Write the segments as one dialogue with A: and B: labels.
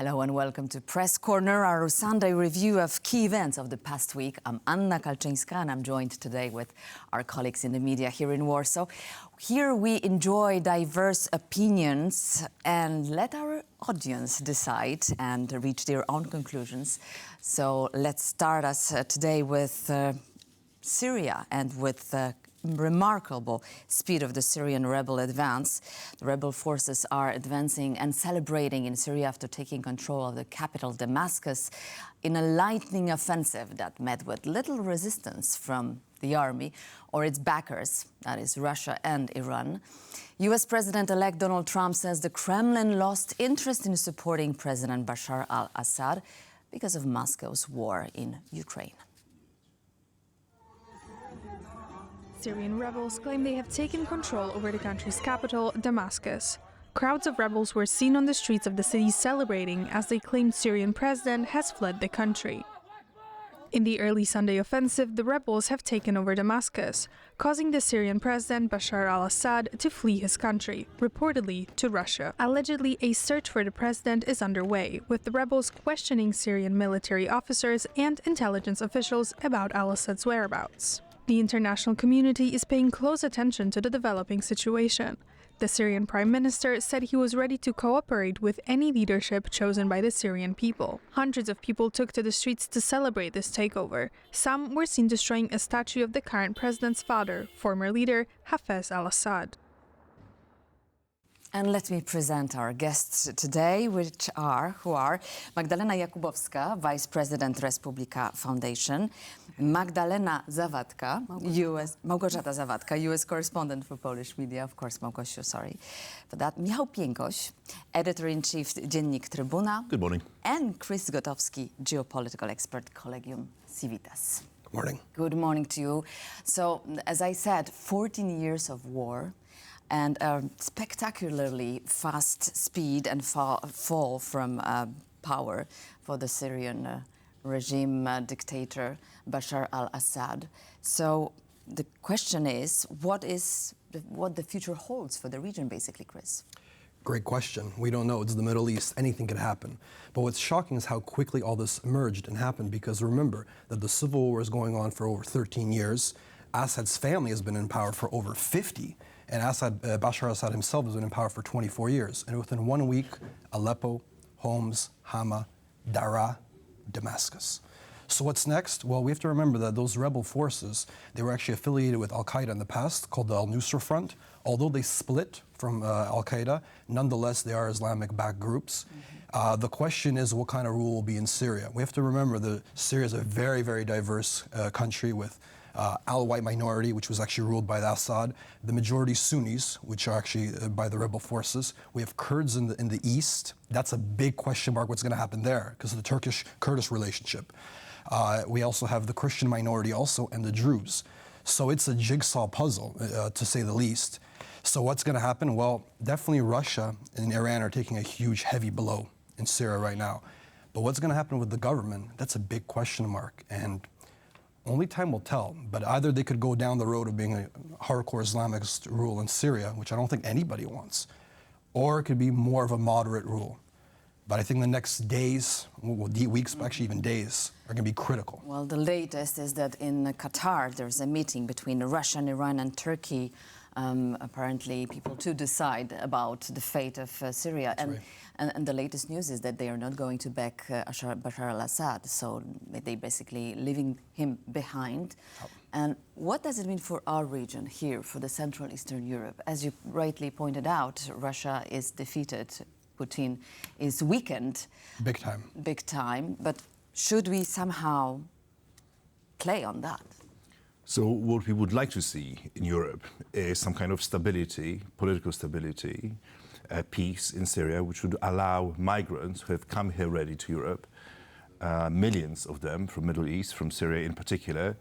A: Hello and welcome to Press Corner, our Sunday review of key events of the past week. I'm Anna Kalczyńska and I'm joined today with our colleagues in the media here in Warsaw. Here we enjoy diverse opinions and let our audience decide and reach their own conclusions. So let's start us today with Syria and with the remarkable speed of the Syrian rebel advance. The rebel forces are advancing and celebrating in Syria after taking control of the capital, Damascus, in a lightning offensive that met with little resistance from the army or its backers, that is Russia and Iran. US President-elect Donald Trump says the Kremlin lost interest in supporting President Bashar al-Assad because of Moscow's war in Ukraine.
B: Syrian rebels claim they have taken control over the country's capital, Damascus. Crowds of rebels were seen on the streets of the city celebrating as they claimed Syrian president has fled the country. In the early Sunday offensive, the rebels have taken over Damascus, causing the Syrian president Bashar al-Assad to flee his country, reportedly to Russia. Allegedly, a search for the president is underway, with the rebels questioning Syrian military officers and intelligence officials about al-Assad's whereabouts. The international community is paying close attention to the developing situation. The Syrian prime minister said he was ready to cooperate with any leadership chosen by the Syrian people. Hundreds of people took to the streets to celebrate this takeover. Some were seen destroying a statue of the current president's father, former leader Hafez al-Assad.
A: And let me present our guests today, who are Magdalena Jakubowska, Vice President Respublika Foundation, Małgorzata Zawadka, US correspondent for Polish media, of course, Małgosiu, sorry for that, Michał Piękoś, Editor-in-Chief Dziennik Trybuna.
C: Good morning.
A: And Chris Gotowski, geopolitical expert, Collegium Civitas.
D: Good morning.
A: Good morning to you. So, as I said, 14 years of war, and a spectacularly fast speed and fall from power for the Syrian regime dictator Bashar al-Assad. So the question is, what the future holds for the region, basically, Chris?
D: Great question. We don't know. It's the Middle East. Anything could happen. But what's shocking is how quickly all this emerged and happened, because remember that the civil war is going on for over 13 years. Assad's family has been in power for over 50. And Bashar al-Assad himself has been in power for 24 years. And within 1 week, Aleppo, Homs, Hama, Daraa, Damascus. So what's next? Well, we have to remember that those rebel forces, they were actually affiliated with Al-Qaeda in the past, called the Al-Nusra Front. Although they split from Al-Qaeda, nonetheless, they are Islamic-backed groups. The question is, what kind of rule will be in Syria? We have to remember that Syria is a very, very diverse country with Alawite minority, which was actually ruled by Assad, the majority Sunnis, which are actually by the rebel forces. We have Kurds in the east. That's a big question mark, what's going to happen there, because of the Turkish-Kurdish relationship. We also have the Christian minority also, and the Druze. So it's a jigsaw puzzle, to say the least. So what's going to happen? Well, definitely Russia and Iran are taking a huge, heavy blow in Syria right now. But what's going to happen with the government? That's a big question mark. And only time will tell, but either they could go down the road of being a hardcore Islamist rule in Syria, which I don't think anybody wants, or it could be more of a moderate rule. But I think the next days, weeks, actually even days, are going to be critical.
A: Well, the latest is that in Qatar, there's a meeting between Russia and Iran and Turkey. Apparently, people to decide about the fate of Syria. And the latest news is that they are not going to back Bashar al-Assad, so they basically leaving him behind. Oh. And what does it mean for our region here, for the Central Eastern Europe? As you rightly pointed out, Russia is defeated, Putin is weakened.
D: Big time.
A: Big time, but should we somehow play on that?
C: So what we would like to see in Europe is some kind of stability, political stability, peace in Syria, which would allow migrants who have come here already to Europe, millions of them from Middle East, from Syria in particular,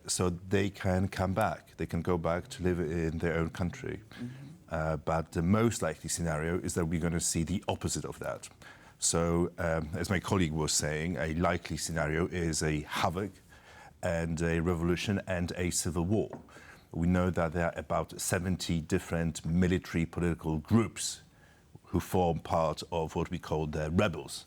C: so they can come back. They can go back to live in their own country. But the most likely scenario is that we're going to see the opposite of that. So, as my colleague was saying, a likely scenario is a havoc and a revolution and a civil war. We know that there are about 70 different military political groups who form part of what we call the rebels.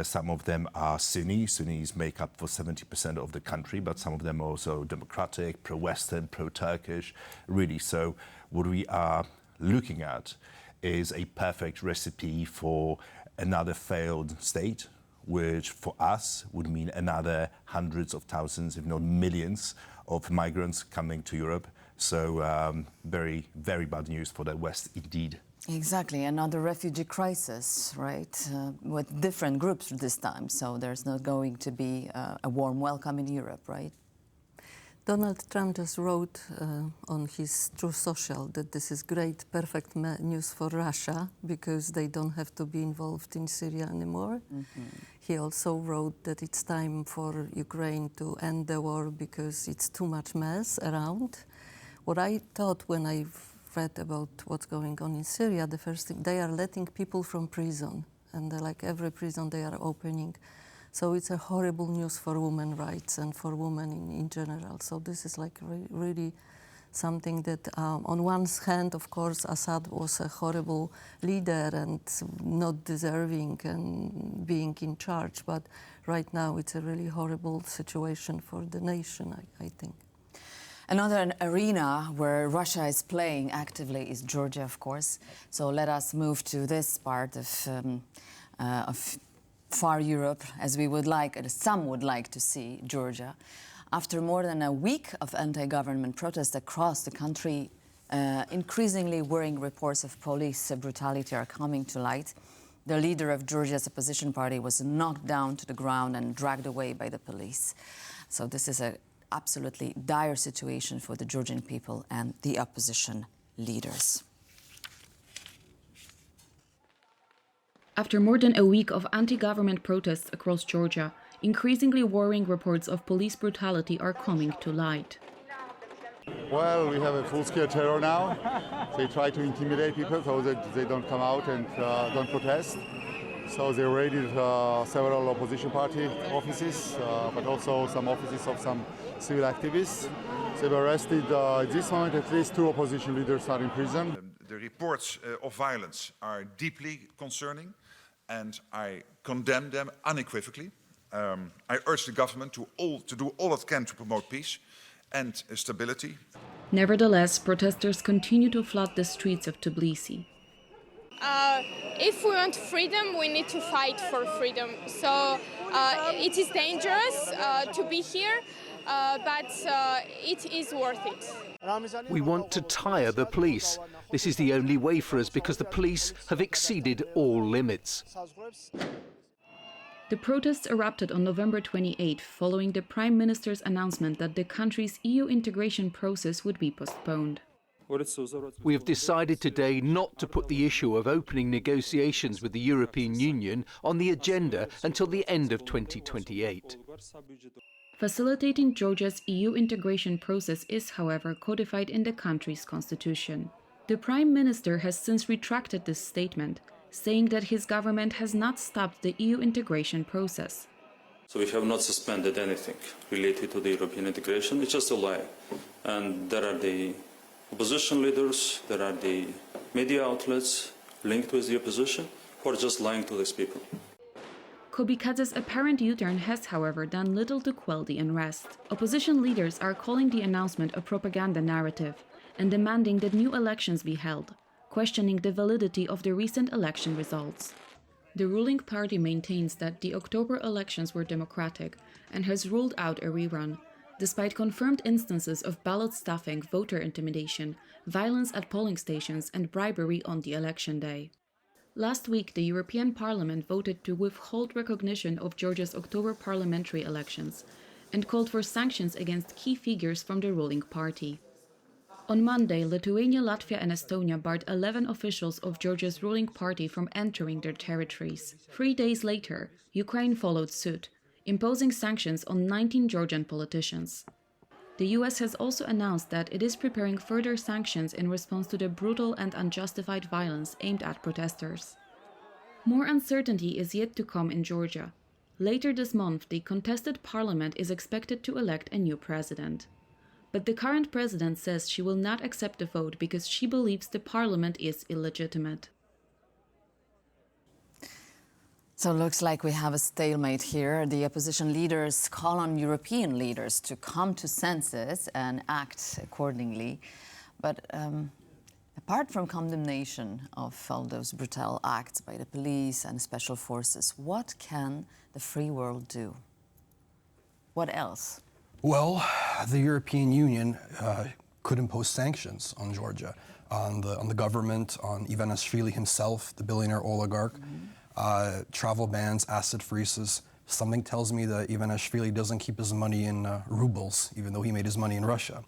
C: Some of them are Sunni. Sunnis make up for 70% of the country, but some of them are also democratic, pro-Western, pro-Turkish, really. So what we are looking at is a perfect recipe for another failed state, which for us would mean another hundreds of thousands, if not millions, of migrants coming to Europe. So very, very bad news for the West indeed.
A: Exactly, another refugee crisis, right, with different groups this time, so there's not going to be a warm welcome in Europe, right?
E: Donald Trump just wrote on his True Social that this is great, perfect news for Russia because they don't have to be involved in Syria anymore. Mm-hmm. He also wrote that it's time for Ukraine to end the war because it's too much mess around. What I thought when I read about what's going on in Syria, the first thing, they are letting people from prison, and like every prison they are opening. So it's a horrible news for women's rights and for women in general. So this is like really something that on one hand, of course, Assad was a horrible leader and not deserving and being in charge. But right now it's a really horrible situation for the nation, I think.
A: Another arena where Russia is playing actively is Georgia, of course. So let us move to this part of far Europe, as we would like, as some would like to see Georgia. After more than a week of anti-government protests across the country, increasingly worrying reports of police brutality are coming to light. The leader of Georgia's opposition party was knocked down to the ground and dragged away by the police. So this is an absolutely dire situation for the Georgian people and the opposition leaders.
F: After more than a week of anti-government protests across Georgia, increasingly worrying reports of police brutality are coming to light.
G: Well, we have a full-scale terror now. They try to intimidate people so that they don't come out and don't protest. So they raided several opposition party offices, but also some offices of some civil activists. They've arrested, at this moment, at least 2 opposition leaders are in prison.
H: The reports of violence are deeply concerning, and I condemn them unequivocally. I urge the government to do all it can to promote peace and stability.
F: Nevertheless, protesters continue to flood the streets of Tbilisi.
I: If we want freedom, we need to fight for freedom. So it is dangerous to be here, but it is worth it.
J: We want to tire the police. This is the only way for us because the police have exceeded all limits.
F: The protests erupted on November 28 following the Prime Minister's announcement that the country's EU integration process would be postponed.
J: We have decided today not to put the issue of opening negotiations with the European Union on the agenda until the end of 2028.
F: Facilitating Georgia's EU integration process is, however, codified in the country's constitution. The Prime Minister has since retracted this statement, saying that his government has not stopped the EU integration process.
K: So we have not suspended anything related to the European integration. It's just a lie. And there are the opposition leaders, there are the media outlets linked with the opposition who are just lying to these people.
F: Kobikadze's apparent U-turn has, however, done little to quell the unrest. Opposition leaders are calling the announcement a propaganda narrative and demanding that new elections be held, questioning the validity of the recent election results. The ruling party maintains that the October elections were democratic and has ruled out a rerun, despite confirmed instances of ballot stuffing, voter intimidation, violence at polling stations, and bribery on the election day. Last week, the European Parliament voted to withhold recognition of Georgia's October parliamentary elections and called for sanctions against key figures from the ruling party. On Monday, Lithuania, Latvia, and Estonia barred 11 officials of Georgia's ruling party from entering their territories. 3 days later, Ukraine followed suit, imposing sanctions on 19 Georgian politicians. The US has also announced that it is preparing further sanctions in response to the brutal and unjustified violence aimed at protesters. More uncertainty is yet to come in Georgia. Later this month, the contested parliament is expected to elect a new president. But the current president says she will not accept the vote because she believes the parliament is illegitimate.
A: So it looks like we have a stalemate here. The opposition leaders call on European leaders to come to senses and act accordingly. But apart from condemnation of all those brutal acts by the police and special forces, what can the free world do? What else?
D: Well, the European Union could impose sanctions on Georgia, on the government, on Ivanishvili himself, the billionaire oligarch. Travel bans, asset freezes. Something tells me that Ivanishvili doesn't keep his money in rubles, even though he made his money in Russia.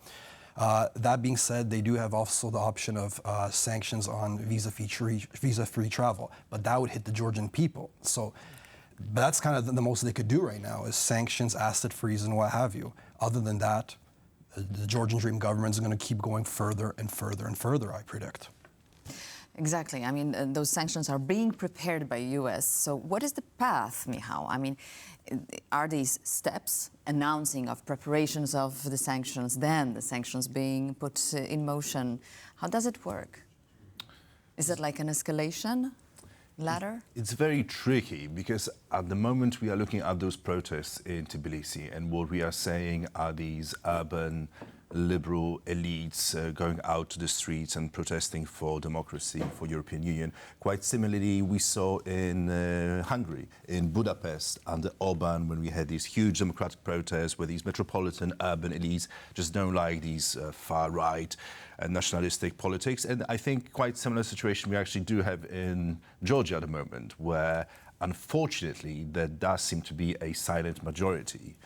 D: That being said, they do have also the option of sanctions on visa-free travel, but that would hit the Georgian people. So that's kind of the most they could do right now is sanctions, asset freeze, and what have you. Other than that, the Georgian Dream government is going to keep going further and further and further, I predict.
A: Exactly. I mean, those sanctions are being prepared by U.S. So what is the path, Michał? I mean, are these steps, announcing of preparations of the sanctions, then the sanctions being put in motion? How does it work? Is it like an escalation ladder?
C: It's very tricky because at the moment we are looking at those protests in Tbilisi, and what we are saying are these urban liberal elites going out to the streets and protesting for democracy, for European Union. Quite similarly, we saw in Hungary, in Budapest, under Orban, when we had these huge democratic protests where these metropolitan urban elites just don't like these far-right nationalistic politics. And I think quite similar situation we actually do have in Georgia at the moment, where unfortunately there does seem to be a silent majority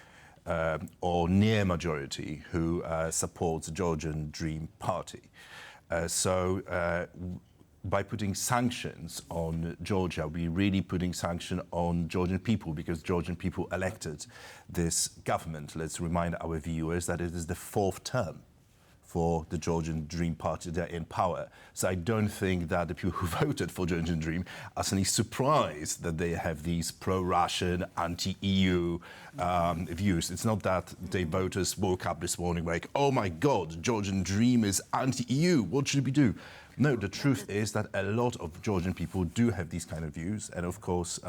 C: or near majority who supports the Georgian Dream Party. By putting sanctions on Georgia, we're really putting sanction on Georgian people because Georgian people elected this government. Let's remind our viewers that it is the 4th term for the Georgian Dream Party. They're in power. So I don't think that the people who voted for Georgian Dream are suddenly surprised that they have these pro-Russian, anti-EU views. It's not that the voters woke up this morning like, oh my God, Georgian Dream is anti-EU, what should we do? No, the truth is that a lot of Georgian people do have these kind of views. And of course,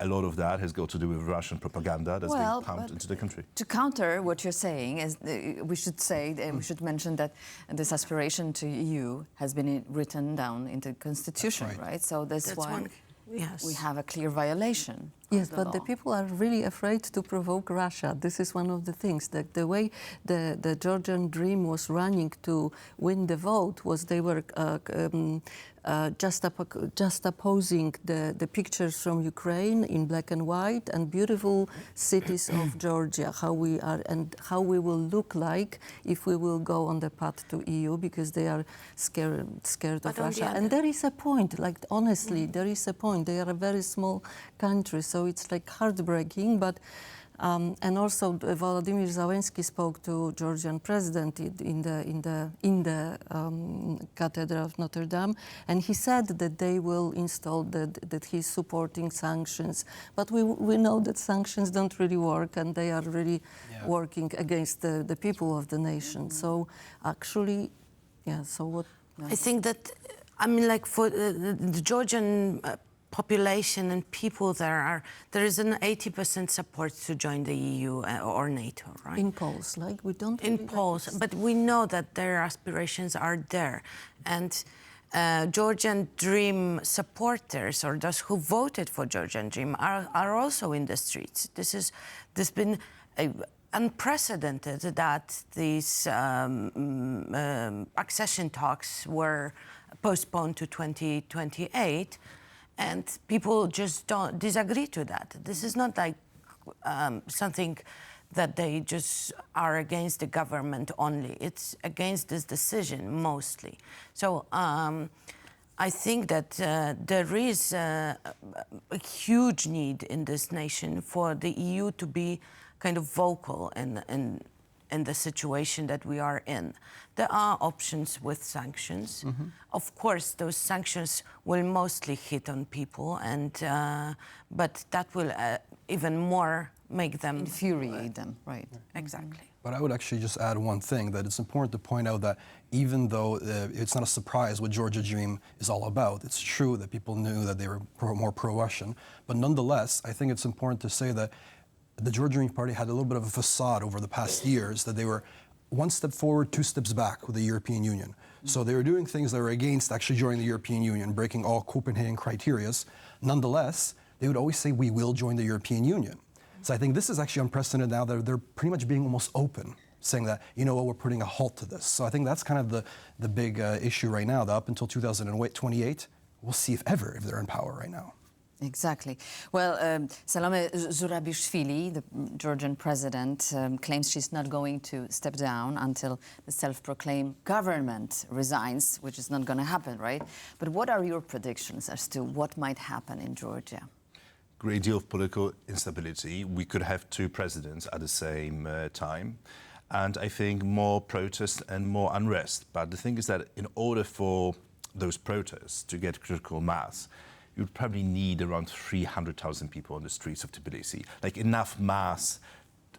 C: a lot of that has got to do with Russian propaganda that's being pumped into the country.
A: To counter what you're saying, is we should mention that this aspiration to EU has been written down into the constitution, right? So that's why we have a clear violation.
E: Yes, but the people are really afraid to provoke Russia. This is one of the things, that the way the Georgian Dream was running to win the vote was they were just opposing the pictures from Ukraine in black and white and beautiful cities of Georgia, how we are and how we will look like if we will go on the path to EU, because they are scared of Russia. And there is a point, like honestly, there is a point. They are a very small country, so it's like heartbreaking, but and also Volodymyr Zelensky spoke to Georgian president in the Cathedral of Notre Dame, and he said that they will install that he's supporting sanctions. But we know that sanctions don't really work, and they are really working against the people of the nation. So actually, so what?
L: I think that, I mean, like for the Georgian population and people there is an 80% support to join the EU or NATO, right?
E: In polls, like we don't.
L: In polls, but we know that their aspirations are there, and Georgian Dream supporters, or those who voted for Georgian Dream, are also in the streets. This been unprecedented that these accession talks were postponed to 2028. And people just don't disagree to that. This is not like something that they just are against the government only. It's against this decision mostly. So I think that there is a huge need in this nation for the EU to be kind of vocal and in the situation that we are in. There are options with sanctions. Of course, those sanctions will mostly hit on people, and but that will even more make them
A: infuriate them, right?
L: Exactly.
D: But I would actually just add one thing, that it's important to point out that even though it's not a surprise what Georgia Dream is all about, it's true that people knew that they were more pro-Russian, but nonetheless, I think it's important to say that the Georgia Dream Party had a little bit of a facade over the past years, that they were one step forward, two steps back with the European Union. So they were doing things that were against actually joining the European Union, breaking all Copenhagen criteria. Nonetheless, they would always say, we will join the European Union. So I think this is actually unprecedented now that they're pretty much being almost open, saying that, you know what, we're putting a halt to this. So I think that's kind of the big issue right now, that up until 2028, we'll see if they're in power right now.
A: Exactly. Well, Salome Zurabishvili, the Georgian president, claims she's not going to step down until the self-proclaimed government resigns, which is not going to happen, right? But what are your predictions as to what might happen in Georgia?
C: Great deal of political instability. We could have two presidents at the same time. And I think more protests and more unrest. But the thing is that in order for those protests to get critical mass, you'd probably need around 300,000 people on the streets of Tbilisi, like enough mass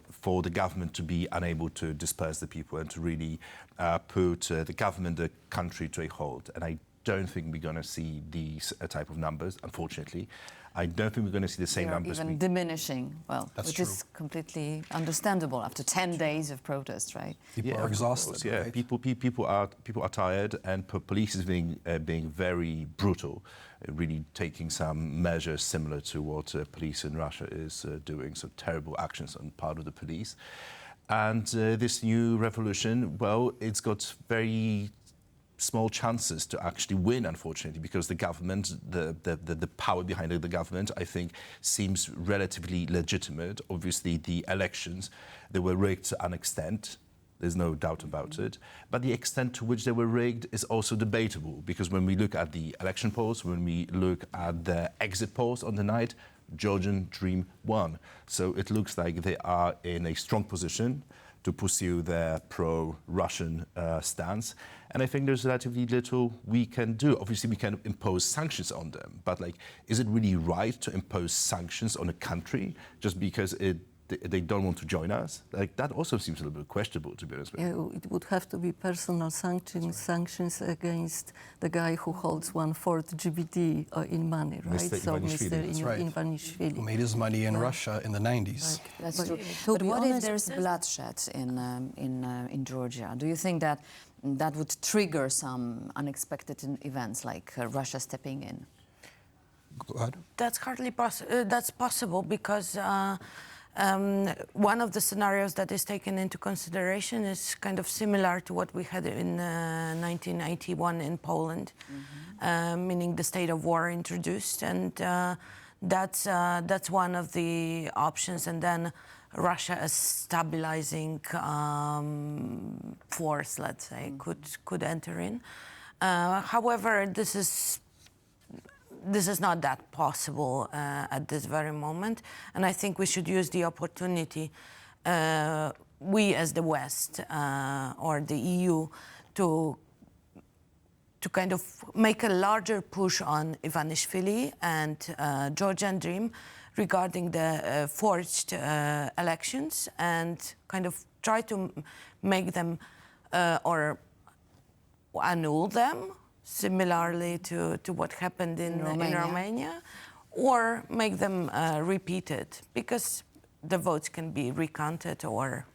C: for the government to be unable to disperse the people and to really put the government, the country to a halt. And I don't think we're going to see these type of numbers, unfortunately. I don't think we're going to see the same numbers.
A: Even diminishing, well,
D: That's
A: which
D: true.
A: is completely understandable after 10 days of protest, right?
D: People are exhausted.
C: Yeah,
D: right?
C: people are tired, and police is being very brutal, really taking some measures similar to what police in Russia is doing. So terrible actions on part of the police, and this new revolution, well, it's got very small chances to actually win, unfortunately, because the government, the power behind the government, I think, seems relatively legitimate. Obviously, the elections, they were rigged to an extent. There's no doubt about it. But the extent to which they were rigged is also debatable, because when we look at the election polls, when we look at the exit polls on the night, Georgian Dream won. So it looks like they are in a strong position to pursue their pro-Russian stance. And I think there's relatively little we can do. Obviously, we can impose sanctions on them, but is it really right to impose sanctions on a country just because they don't want to join us? That also seems a little bit questionable, to be honest with you.
E: Yeah, it would have to be personal sanctions against the guy who holds 1/4 GDP in money, right?
C: Mr.
E: So
C: Ivanishvili.
E: Mr.
C: That's
D: right.
E: Ivanishvili.
D: Who made his money in Russia in the 90s.
A: That's
E: But
A: true.
E: to
A: But
E: be
A: what if
E: honest,
A: there's bloodshed in Georgia? Do you think that that would trigger some unexpected events, like Russia stepping in?
D: Go ahead.
L: That's hardly that's possible because one of the scenarios that is taken into consideration is kind of similar to what we had in 1981 in Poland, meaning the state of war introduced, and that's one of the options. And then Russia as stabilizing force, let's say, could enter in. However, this is not that possible at this very moment, and I think we should use the opportunity, we as the West or the EU, to kind of make a larger push on Ivanishvili and Georgian Dream regarding the forged elections, and kind of try to make them or annul them, similarly to what happened in Romania, or make them repeated, because the votes can be recounted or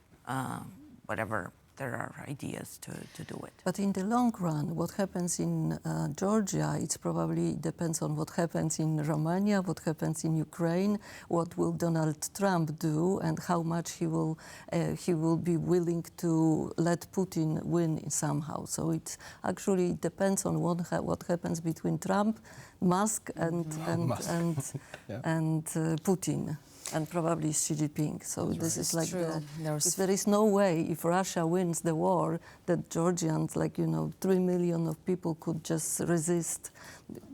L: whatever. There are ideas to do it.
E: But in the long run, what happens in Georgia, it probably depends on what happens in Romania, what happens in Ukraine, what will Donald Trump do, and how much he will be willing to let Putin win somehow. So it actually depends on what happens between Trump, Musk, and Putin. And probably Xi Jinping. So this is like if there is no way, if Russia wins the war, that Georgians, 3 million of people could just resist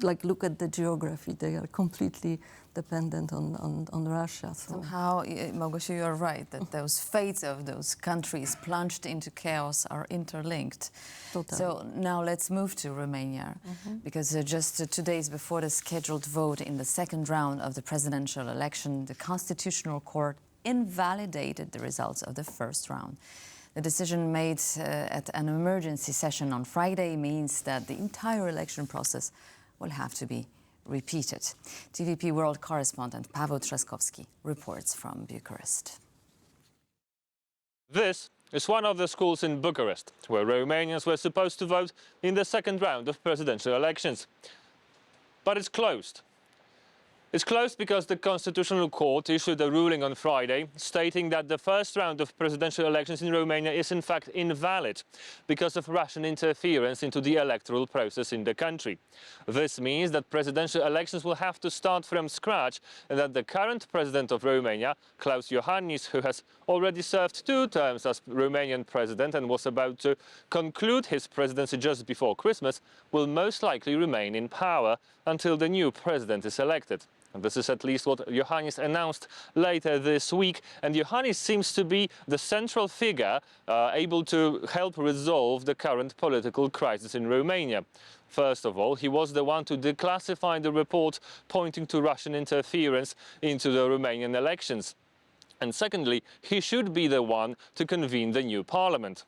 E: like, look at the geography. They are completely dependent on Russia. So.
A: Somehow, Małgosiu, you're right, that those fates of those countries plunged into chaos are interlinked.
E: Totally.
A: So now let's move to Romania, because just 2 days before the scheduled vote in the second round of the presidential election, the Constitutional Court invalidated the results of the first round. The decision made at an emergency session on Friday means that the entire election process will have to be repeated. TVP World correspondent Paweł Trzaskowski reports from Bucharest.
M: This is one of the schools in Bucharest, where Romanians were supposed to vote in the second round of presidential elections. But it's closed. It's closed because the Constitutional Court issued a ruling on Friday stating that the first round of presidential elections in Romania is in fact invalid because of Russian interference into the electoral process in the country. This means that presidential elections will have to start from scratch and that the current president of Romania, Klaus Iohannis, who has already served 2 terms as Romanian president and was about to conclude his presidency just before Christmas, will most likely remain in power until the new president is elected. And this is at least what Iohannis announced later this week. And Iohannis seems to be the central figure able to help resolve the current political crisis in Romania. First of all, he was the one to declassify the report pointing to Russian interference into the Romanian elections. And secondly, he should be the one to convene the new parliament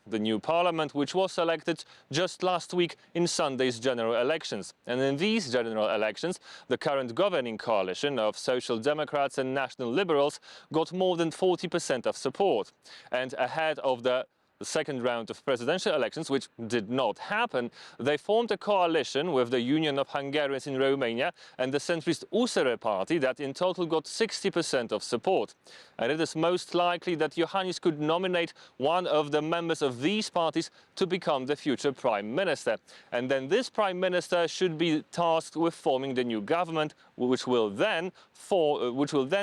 M: which was elected just last week in Sunday's general elections. And in these general elections, the current governing coalition of Social Democrats and National Liberals got more than 40% of support. And ahead of the second round of presidential elections, which did not happen, they formed a coalition with the Union of Hungarians in Romania and the centrist USR party that in total got 60% of support. And it is most likely that Iohannis could nominate one of the members of these parties to become the future prime minister. And then this prime minister should be tasked with forming the new government, which will then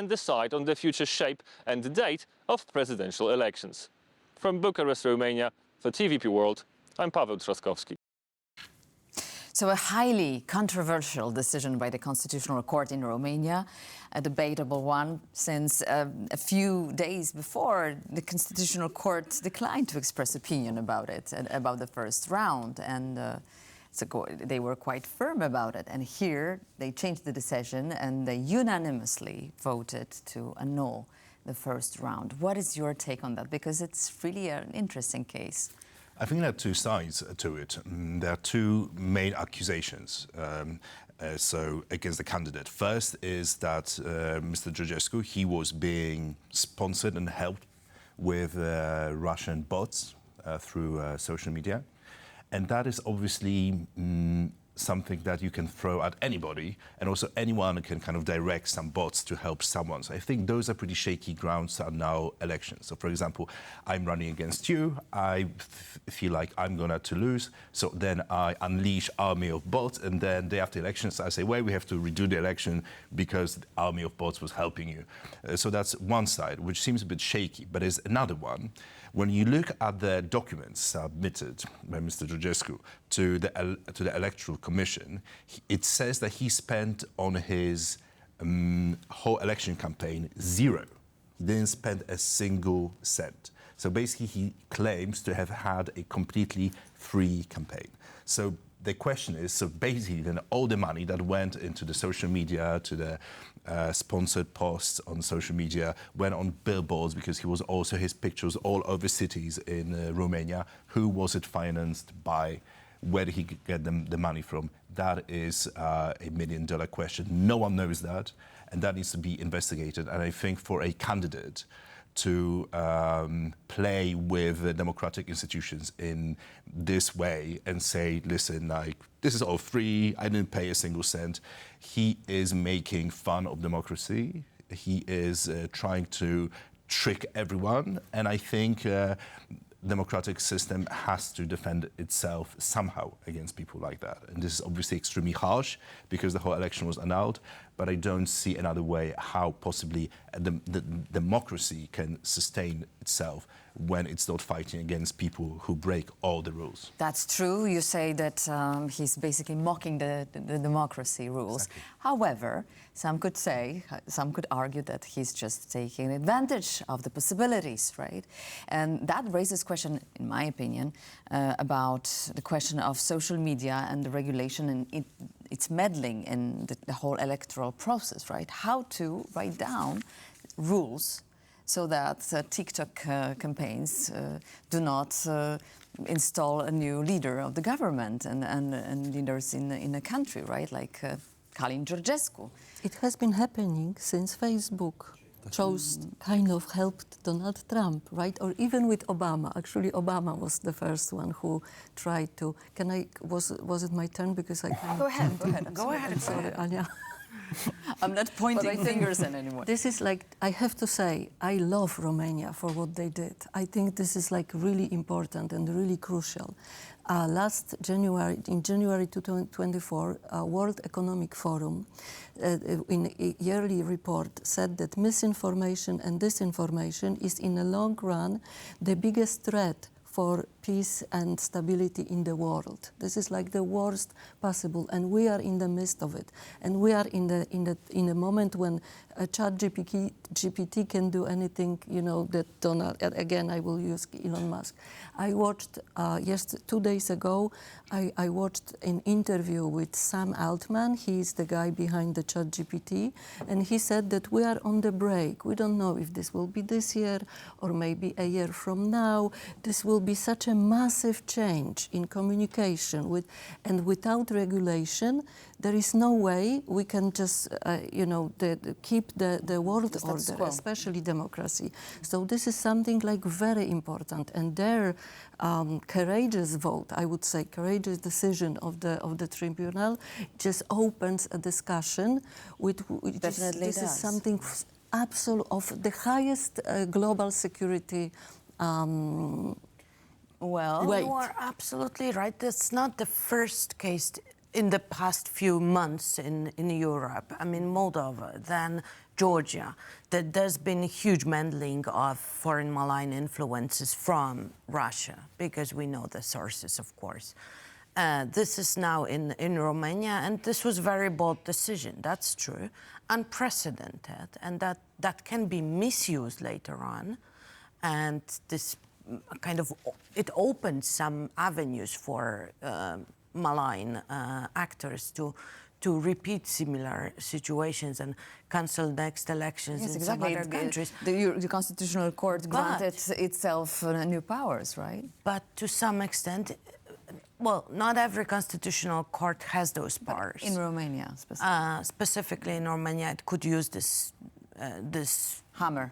M: decide on the future shape and date of presidential elections. From Bucharest, Romania, for TVP World, I'm Paweł Trzaskowski.
A: So a highly controversial decision by the Constitutional Court in Romania, a debatable one, since a few days before the Constitutional Court declined to express opinion about it, about the first round, and they were quite firm about it. And here they changed the decision and they unanimously voted to annul the first round. What is your take on that? Because it's really an interesting case.
C: I think there are 2 sides to it. There are 2 main accusations so against the candidate. First is that Mr. Georgescu, he was being sponsored and helped with Russian bots through social media. And that is obviously something that you can throw at anybody, and also anyone can kind of direct some bots to help someone. So I think those are pretty shaky grounds on now elections. So for example, I'm running against you, I feel like I'm gonna to lose, so then I unleash army of bots, and then day after elections I say, well, we have to redo the election because the army of bots was helping you. So that's one side, which seems a bit shaky, but there's another one. When you look at the documents submitted by Mr. Georgescu to the Electoral Commission, it says that he spent on his whole election campaign 0. He didn't spend a single cent. So basically he claims to have had a completely free campaign. So the question is, so basically then all the money that went into the social media, to the sponsored posts on social media, went on billboards because he was also his pictures all over cities in Romania. Who was it financed by? Where did he get the money from? That is a $1 million question. No one knows that, and that needs to be investigated. And I think for a candidate to play with the democratic institutions in this way and say, listen, like, this is all free, I didn't pay a single cent. He is making fun of democracy. He is trying to trick everyone. And I think democratic system has to defend itself somehow against people like that. And this is obviously extremely harsh because the whole election was annulled. but I don't see another way how possibly the democracy can sustain itself when it's not fighting against people who break all the rules.
A: That's true. You say that he's basically mocking the democracy rules.
C: Exactly.
A: However, some could argue that he's just taking advantage of the possibilities, right? And that raises question, in my opinion, about the question of social media and the regulation and its meddling in the whole electoral process, right? How to write down rules so that TikTok campaigns do not install a new leader of the government and leaders in a country, right? Like Calin Georgescu.
E: It has been happening since Facebook kind of helped Donald Trump, right? Or even with Obama. Actually, Obama was the first one who tried to. Was it my turn? Because I can't.
A: Go ahead.
L: Go ahead.
E: Sorry, Anya.
A: I'm not pointing fingers in anymore.
E: This is like, I have to say, I love Romania for what they did. I think this is like really important and really crucial. Last January, in January 2024, World Economic Forum, in a yearly report, said that misinformation and disinformation is in the long run the biggest threat for peace and stability in the world. This is like the worst possible, and we are in the midst of it. And we are in the moment when ChatGPT can do anything, you know, that Donald. Again, I will use Elon Musk. I watched 2 days ago. I watched an interview with Sam Altman. He's the guy behind the ChatGPT, and he said that we are on the break. We don't know if this will be this year or maybe a year from now. This will be such a massive change in communication and without regulation. There is no way we can just, keep the world order, especially democracy. So this is something like very important, and their courageous vote, I would say, courageous decision of the tribunal, just opens a discussion this is something absolute of the highest global security.
L: Well, you are absolutely right. That's not the first case in the past few months in Europe. I mean, Moldova, then Georgia, that there's been a huge meddling of foreign malign influences from Russia, because we know the sources, of course. This is now in Romania, and this was a very bold decision, that's true, unprecedented, and that can be misused later on. And this kind of, it opens some avenues for malign actors to repeat similar situations and cancel next elections in some other countries.
A: The Constitutional Court granted itself new powers, right?
L: But to some extent, well, not every constitutional court has those powers.
A: In Romania,
L: specifically in Romania, it could use this hammer,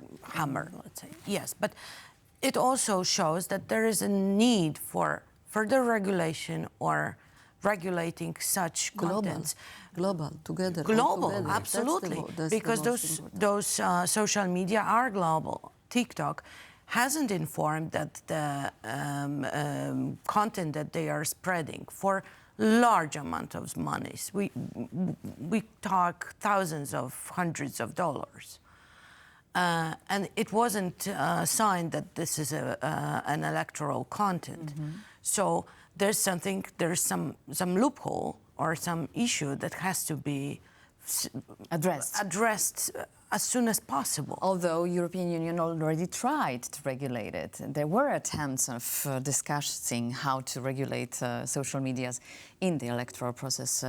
L: let's say. Yes, but it also shows that there is a need for further regulation or regulating such contents.
E: Global, together.
L: Global, absolutely. Because those social media are global. TikTok hasn't informed that the content that they are spreading for large amount of monies. We talk thousands of hundreds of dollars. And it wasn't signed that this is an electoral content. So there's some loophole or some issue that has to be addressed as soon as possible.
A: Although European Union already tried to regulate it. There were attempts of discussing how to regulate social medias in the electoral process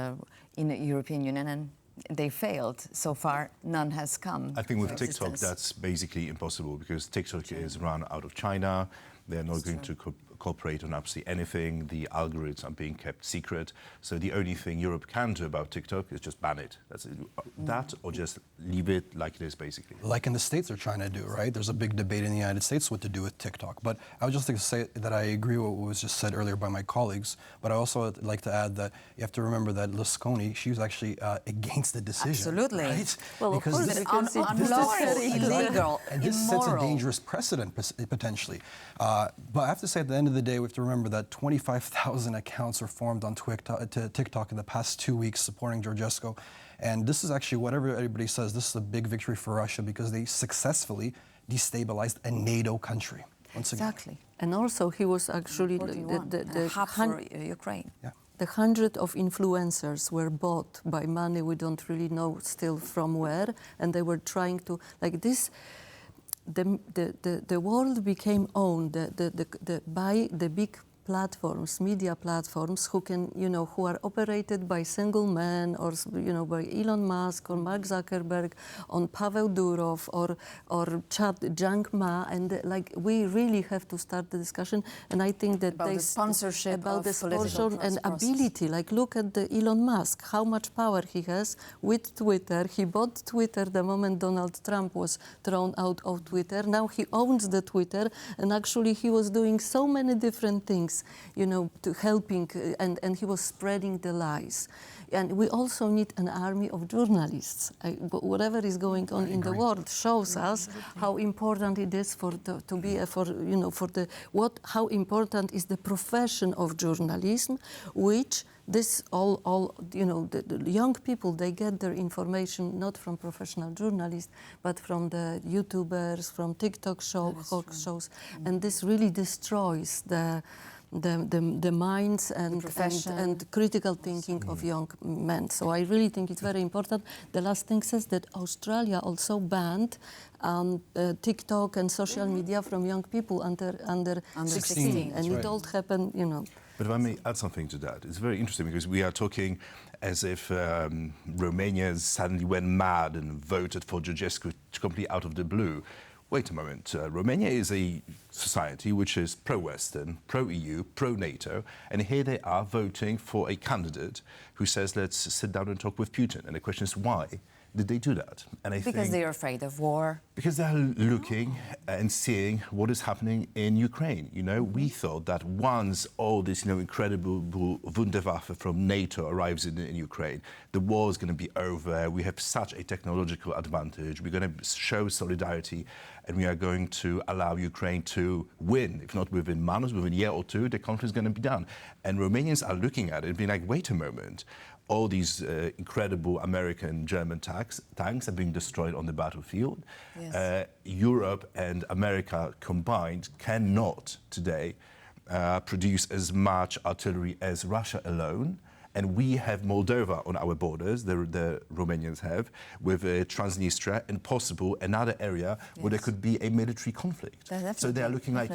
A: in the European Union, and they failed. So far, none has come.
C: I think with TikTok, that's basically impossible, because TikTok is run out of China. They're not going to cooperate on absolutely anything. The algorithms are being kept secret. So the only thing Europe can do about TikTok is just ban it. That's it. That, or just leave it like it is, basically.
D: Like in the States they're trying to do, right? There's a big debate in the United States what to do with TikTok. But I would just like to say that I agree with what was just said earlier by my colleagues. But I also would like to add that you have to remember that Lusconi, she was actually against the decision.
A: Absolutely.
D: Right?
E: Well,
D: because
E: of course,
D: this
A: unlawful, illegal,
D: and this
A: immoral.
D: sets a dangerous precedent, potentially. But I have to say, at the end of the day, we have to remember that 25,000 accounts were formed on TikTok in the past 2 weeks supporting Georgescu. And this is actually, whatever everybody says, this is a big victory for Russia because they successfully destabilized a NATO country. Once again.
A: Exactly.
E: And also he was actually
A: the hub for Ukraine.
D: Yeah.
E: The 100 of influencers were bought by money we don't really know still from where, and they were trying to, like this, the world became owned by the big platforms, media platforms, who can, who are operated by single men, or by Elon Musk or Mark Zuckerberg, on Pavel Durov or Chad Jiang Ma, and we really have to start the discussion. And I think that
A: about the sponsorship,
E: about the
A: political
E: sponsor and
A: process.
E: ability. Like look at the Elon Musk, how much power he has with Twitter. He bought Twitter the moment Donald Trump was thrown out of Twitter. Now he owns the Twitter, and actually he was doing so many different things, to helping, and he was spreading the lies. And we also need an army of journalists. Whatever is going on in the world shows us how important it is how important is the profession of journalism, which this the young people, they get their information not from professional journalists, but from the YouTubers, from TikTok shows, and this really destroys the minds and critical thinking of young men. So I really think it's very important. The last thing says that Australia also banned TikTok and social media from young people under 16. And it all happened,
C: But if I may add something to that, it's very interesting because we are talking as if Romania suddenly went mad and voted for Georgescu completely out of the blue. Wait a moment, Romania is a society which is pro-Western, pro-EU, pro-NATO, and here they are voting for a candidate who says, let's sit down and talk with Putin. And the question is, why did they do that? And I
A: because they are afraid of war.
C: Because they are looking and seeing what is happening in Ukraine. We thought that once all this, incredible Wunderwaffe from NATO arrives in Ukraine, the war is going to be over. We have such a technological advantage. We're going to show solidarity, and we are going to allow Ukraine to win. If not within months, within a year or two, the conflict is going to be done. And Romanians are looking at it and being like, wait a moment. All these incredible American, German tanks are being destroyed on the battlefield. Yes. Europe and America combined cannot today produce as much artillery as Russia alone. And we have Moldova on our borders, the Romanians have, with Transnistria and possible another area where there could be a military conflict. So they are looking like,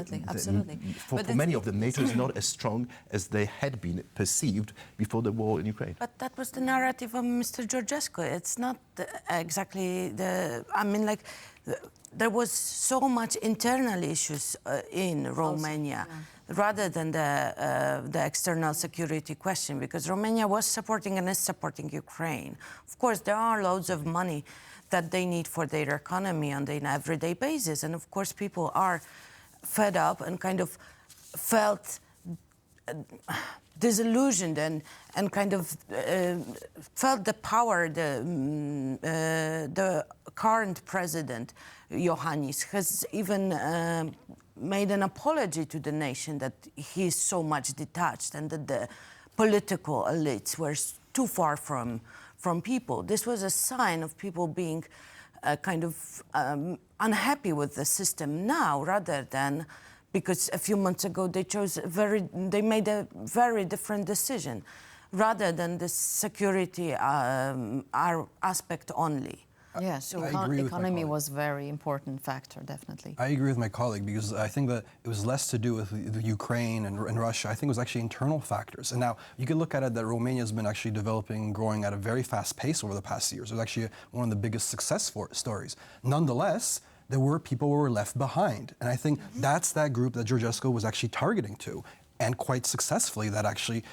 C: for many of them, NATO is not as strong as they had been perceived before the war in Ukraine.
L: But that was the narrative of Mr. Georgescu. It's not exactly there was so much internal issues in Romania. Also, rather than the external security question, because Romania was supporting and is supporting Ukraine. Of course, there are loads of money that they need for their economy on an everyday basis. And of course, people are fed up and kind of felt disillusioned and kind of felt the power the current president, Iohannis, has even made an apology to the nation that he is so much detached and that the political elites were too far from people. This was a sign of people being kind of unhappy with the system now, rather than because a few months ago they made a very different decision, rather than the security aspect only.
A: Yes, so economy was a very important factor, definitely.
D: I agree with my colleague, because I think that it was less to do with Ukraine and Russia. I think it was actually internal factors. And now you can look at it that Romania has been actually developing, growing at a very fast pace over the past years. It was actually one of the biggest success stories. Nonetheless, there were people who were left behind. And I think that's that group that Georgescu was actually targeting to, and quite successfully, that actually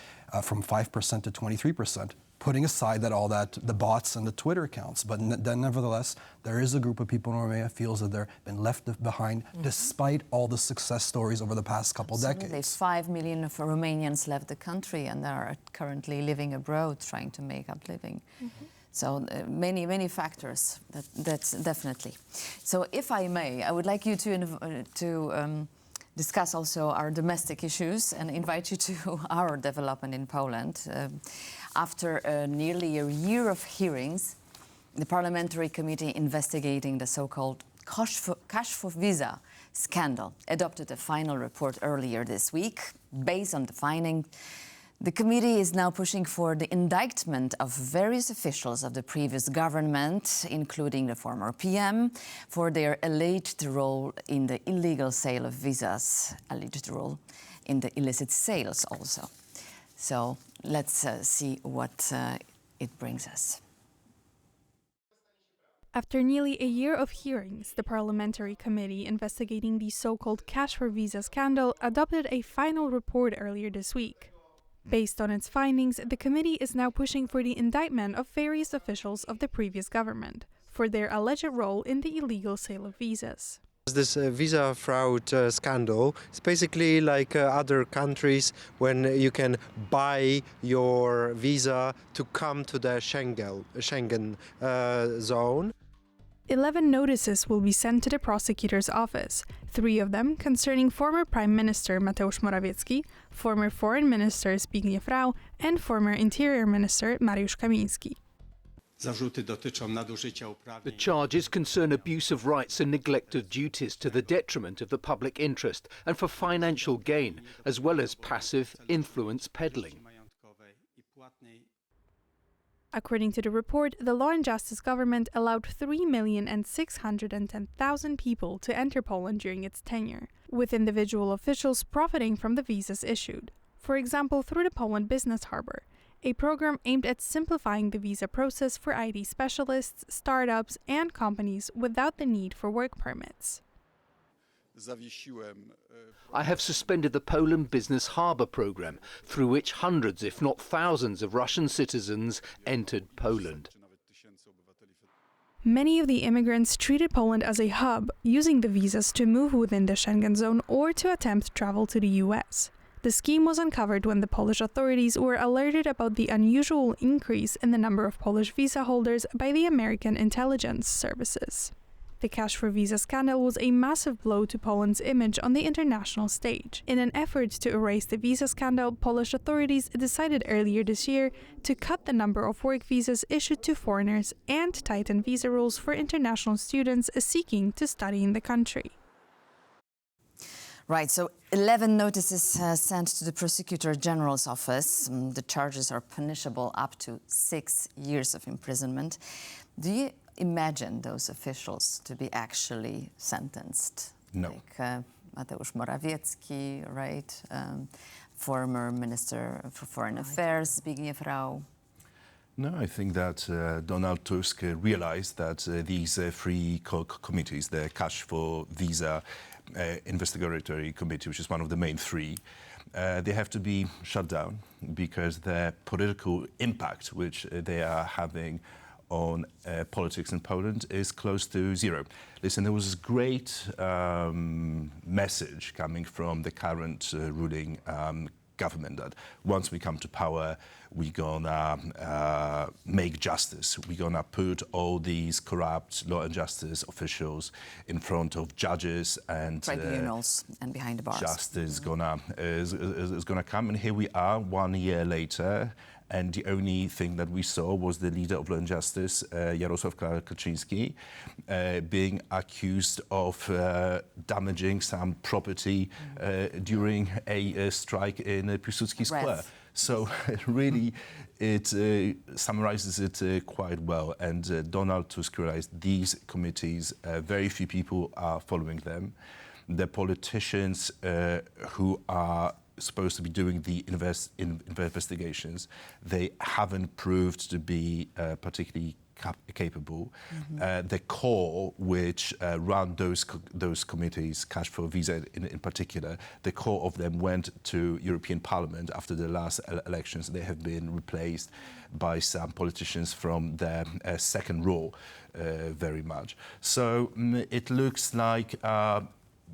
D: from 5% to 23%. Putting aside the bots and the Twitter accounts. But then nevertheless, there is a group of people in Romania feels that they've been left behind despite all the success stories over the past couple decades.
A: 5 million of Romanians left the country and are currently living abroad trying to make up living. So many factors, that's definitely. So if I may, I would like you to discuss also our domestic issues and invite you to our development in Poland. After nearly a year of hearings, the parliamentary committee investigating the so-called cash for visa scandal adopted a final report earlier this week. Based on the finding, the committee is now pushing for the indictment of various officials of the previous government, including the former PM, for their alleged role in the illegal sale of visas, alleged role in the illicit sales also. So let's see what it brings us.
B: After nearly a year of hearings, the parliamentary committee investigating the so-called cash for visa scandal adopted a final report earlier this week. Based on its findings, the committee is now pushing for the indictment of various officials of the previous government for their alleged role in the illegal sale of visas.
N: This visa fraud scandal is basically like other countries when you can buy your visa to come to the Schengen zone.
B: 11 notices will be sent to the prosecutor's office, 3 of them concerning former Prime Minister Mateusz Morawiecki, former Foreign Minister Zbigniew Rau, and former Interior Minister Mariusz Kamiński.
J: The charges concern abuse of rights and neglect of duties to the detriment of the public interest and for financial gain, as well as passive influence peddling.
B: According to the report, the Law and Justice government allowed 3,610,000 people to enter Poland during its tenure, with individual officials profiting from the visas issued. For example, through the Poland Business Harbor, a program aimed at simplifying the visa process for IT specialists, startups, and companies without the need for work permits.
J: I have suspended the Poland Business Harbor program, through which hundreds, if not thousands, of Russian citizens entered Poland.
B: Many of the immigrants treated Poland as a hub, using the visas to move within the Schengen zone or to attempt travel to the US. The scheme was uncovered when the Polish authorities were alerted about the unusual increase in the number of Polish visa holders by the American intelligence services. The cash for visa scandal was a massive blow to Poland's image on the international stage. In an effort to erase the visa scandal, Polish authorities decided earlier this year to cut the number of work visas issued to foreigners and tighten visa rules for international students seeking to study in the country.
A: Right, so 11 notices sent to the Prosecutor General's office. The charges are punishable up to 6 years of imprisonment. Do you imagine those officials to be actually sentenced?
C: No.
A: Like Mateusz Morawiecki, right? Former Minister for Foreign Affairs, Zbigniew Rau.
C: No, I think that Donald Tusk realized that these 3 committees, the Cash for Visa Investigatory Committee, which is one of the main 3, they have to be shut down because the political impact which they are having on politics in Poland is close to zero. Listen, there was this great message coming from the current ruling government that once we come to power, we're gonna make justice. We're gonna put all these corrupt law and justice officials in front of judges and
A: tribunals and behind the bars.
C: Justice is gonna come, and here we are 1 year later. And the only thing that we saw was the leader of Law and Justice, Jarosław Kaczyński, being accused of damaging some property during a strike in Piłsudski Square. So really, it summarizes it quite well. And Donald Tusk realized these committees, very few people are following them. The politicians who are supposed to be doing the investigations, they haven't proved to be particularly capable. The core which run those committees, Cash for Visa in particular, the core of them went to European Parliament after the last elections. They have been replaced by some politicians from the second row very much. So it looks like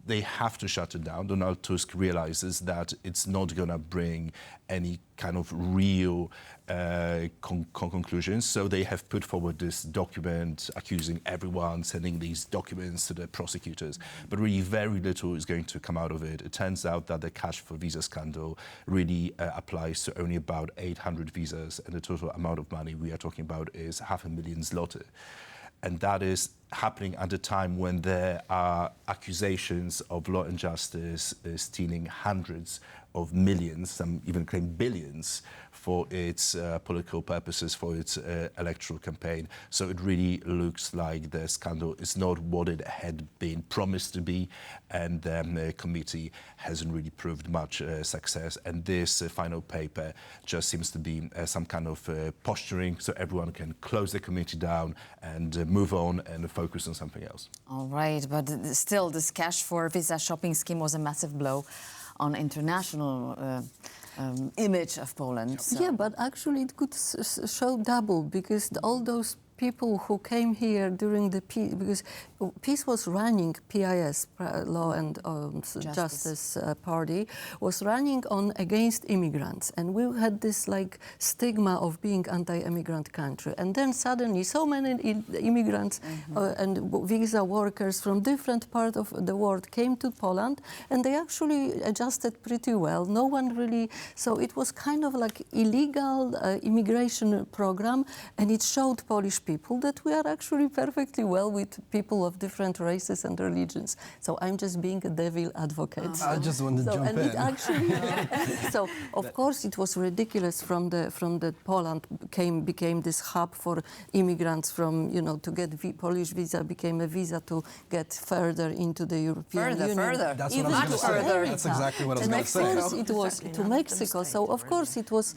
C: they have to shut it down. Donald Tusk realizes that it's not going to bring any kind of real conclusions. So they have put forward this document accusing everyone, sending these documents to the prosecutors. But really very little is going to come out of it. It turns out that the cash for visa scandal really applies to only about 800 visas, and the total amount of money we are talking about is 500,000 zloty. And that is happening at a time when there are accusations of Law and Justice stealing hundreds of millions, some even claim billions, for its political purposes, for its electoral campaign. So it really looks like the scandal is not what it had been promised to be, and the committee hasn't really proved much success. And this final paper just seems to be some kind of posturing, so everyone can close the committee down and move on and focus on something else.
A: All right, but still, this cash for visa shopping scheme was a massive blow on international image of Poland. So.
E: Yeah, but actually it could show double, because all those people who came here during the peace, because peace was running, PIS, Law and Justice Party, was running on against immigrants. And we had this like stigma of being anti-immigrant country. And then suddenly so many immigrants and visa workers from different parts of the world came to Poland, and they actually adjusted pretty well. No one really, so it was kind of like illegal immigration program, and it showed Polish people that we are actually perfectly well with people of different races and religions. So I'm just being a devil advocate.
D: I just wanted to jump in.
E: It actually, so of course it was ridiculous from the Poland became this hub for immigrants from, you know, to get Polish visa became a visa to get further into the European Union.
A: Further.
D: That's what I was going to say. That's exactly what I was going to say.
E: And of course it was to Mexico. So of course it was,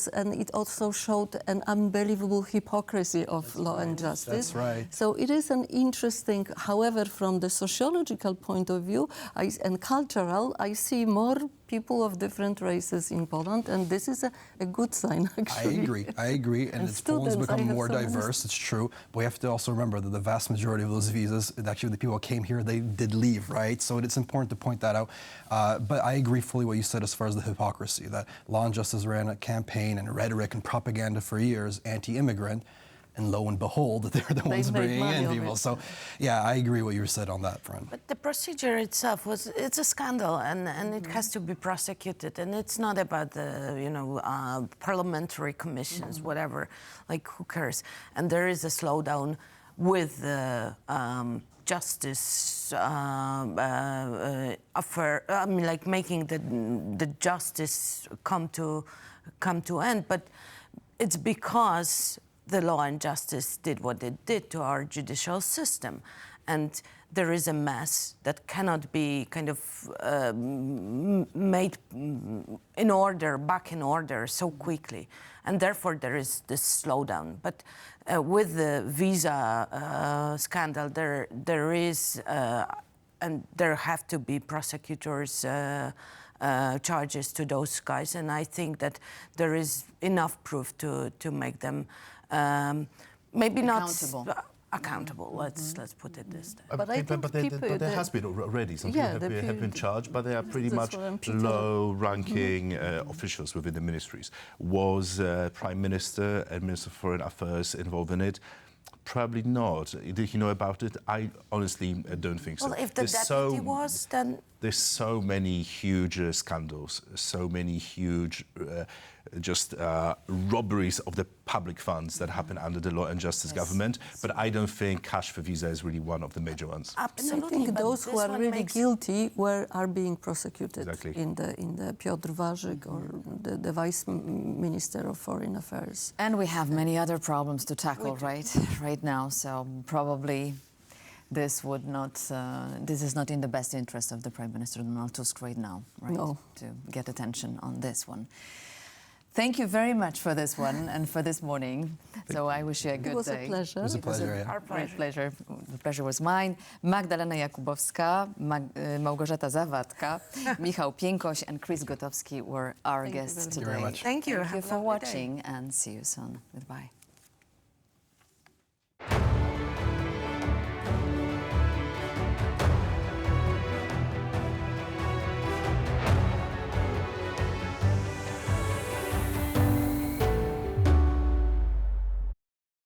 E: and it also showed an unbelievable hypocrisy of Law and Justice.
D: That's right.
E: So it is an interesting, however, from the sociological point of view and cultural, I see more people of different races in Poland, and this is a good sign, actually.
D: I agree, and it's Poland's become more diverse, it's true, but we have to also remember that the vast majority of those visas, actually the people who came here, they did leave, right? So it's important to point that out. But I agree fully what you said as far as the hypocrisy, that Law and Justice ran a campaign and rhetoric and propaganda for years, anti-immigrant, and lo and behold, they're the ones bringing in people. So, yeah, I agree what you said on that front.
L: But the procedure itself it's a scandal, and it has to be prosecuted. And it's not about the, parliamentary commissions, whatever, like who cares? And there is a slowdown with the justice affair, like making the justice come to end. But it's because the Law and Justice did what it did to our judicial system. And there is a mess that cannot be kind of made back in order so quickly. And therefore there is this slowdown. But with the visa scandal, there is, and there have to be prosecutors charges to those guys. And I think that there is enough proof to make them maybe accountable. Let's put it this way.
E: But I think
C: there has been already. Some people have been charged, but they are pretty much low-ranking officials within the ministries. Was Prime Minister and Minister of Foreign Affairs involved in it? Probably not. Did he know about it? I honestly don't think so.
L: Well, if the deputy was, then...
C: There's so many huge scandals, so many huge robberies of the public funds that happen under the Law and Justice government. But I don't think cash for visa is really one of the major ones.
L: Absolutely.
E: And I think those who are really guilty are being prosecuted.
C: Exactly.
E: in the Piotr Warzyk or the Vice Minister of Foreign Affairs.
A: And we have many other problems to tackle right now, so probably this is not in the best interest of the Prime Minister Donald Tusk right now, right?
E: No.
A: To get attention on this one. Thank you very much for this one and for this morning. So I wish you a good day.
E: It was a pleasure.
D: It was a pleasure, yeah.
L: Our pleasure.
A: Pleasure. The pleasure was mine. Magdalena Jakubowska, Małgorzata Zawadka, Michał Piękoś, and Chris Gotowski were our guests today.
D: Thank you very much.
L: Thank you.
A: Thank you for watching, and see you soon. Goodbye.